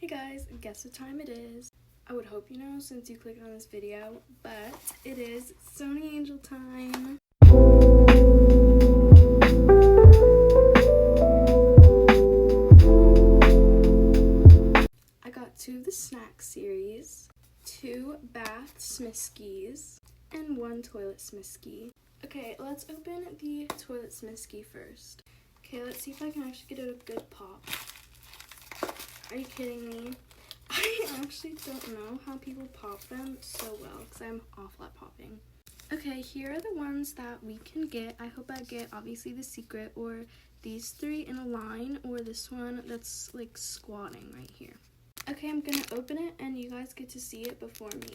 Hey guys, guess what time it is? I would hope you know since you clicked on this video, but it is Sonny Angel time. I got 2 of the snack series, 2 bath smiskis, and 1 toilet smiski. Okay, let's open the toilet smiski first. Okay, let's see if I can actually get a good pop. Are you kidding me? I actually don't know how people pop them so well because I'm awful at popping. Okay, here are the ones that we can get. I hope I get obviously the secret or these 3 in a line or this one that's like squatting right here. Okay, I'm gonna open it and you guys get to see it before me.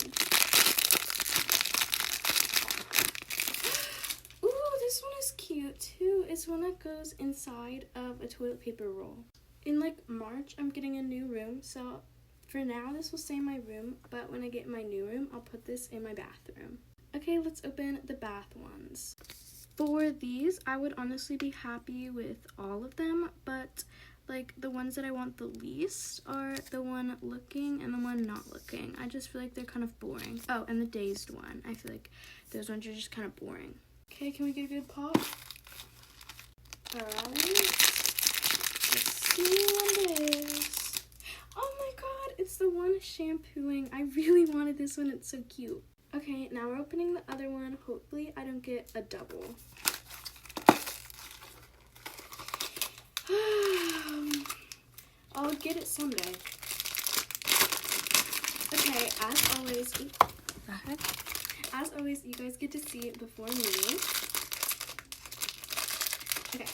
Ooh, this one is cute too. It's one that goes inside of a toilet paper roll. In like March, I'm getting a new room, so for now this will stay in my room, but when I get my new room, I'll put this in my bathroom. Okay, let's open the bath ones. For these, I would honestly be happy with all of them, but like the ones that I want the least are the one looking and the one not looking. I just feel like they're kind of boring. Oh, and the dazed one. I feel like those ones are just kind of boring. Okay, can we get a good pop? Alright. See what it is. Oh my god, it's the one shampooing. I really wanted this one. It's so cute. Okay, now we're opening the other one. Hopefully I don't get a double. I'll get it someday. Okay, as always, you guys get to see it before me. Okay.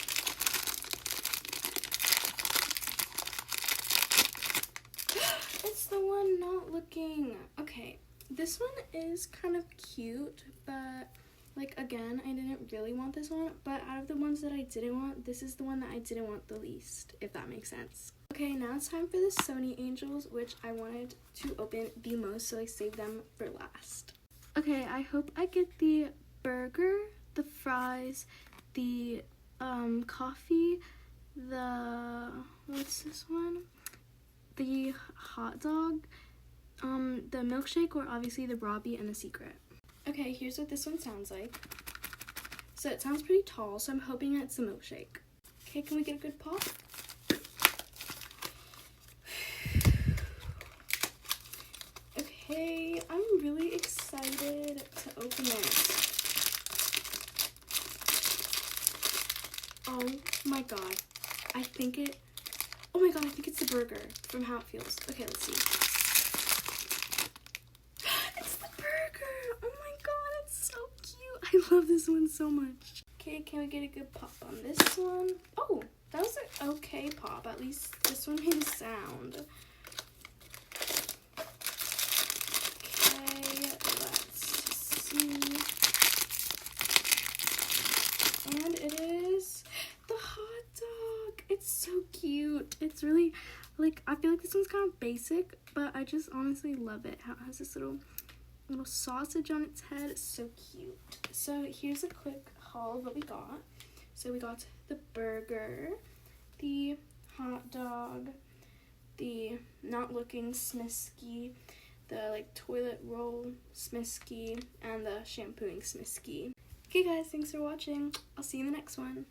It's the one not looking. Okay, this one is kind of cute, but like again, I didn't really want this one, but out of the ones that I didn't want, this is the one that I didn't want the least, if that makes sense. Okay, now it's time for the Sonny Angels, which I wanted to open the most, so I saved them for last. Okay, I hope I get the burger, the fries, the coffee, what's this one? The hot dog, the milkshake, or obviously the Robbie and the secret. Okay, here's what this one sounds like. So it sounds pretty tall, so I'm hoping it's the milkshake. Okay, can we get a good pop? Okay, I'm really excited to open it. Oh my god, oh my god, I think it's the burger from how it feels. Okay, let's see. It's the burger! Oh my god, it's so cute. I love this one so much. Okay, can we get a good pop on this one? Oh, that was an okay pop. At least this one made a sound. Okay, let's see. And it is the hot dog. It's so cute. It's really, like, I feel like this one's kind of basic, but I just honestly love it. How it has this little sausage on its head. It's so cute. So here's a quick haul of what we got. So we got the burger, the hot dog, the not looking smiski, the like toilet roll smiski, and the shampooing smiski. Okay guys, thanks for watching. I'll see you in the next one.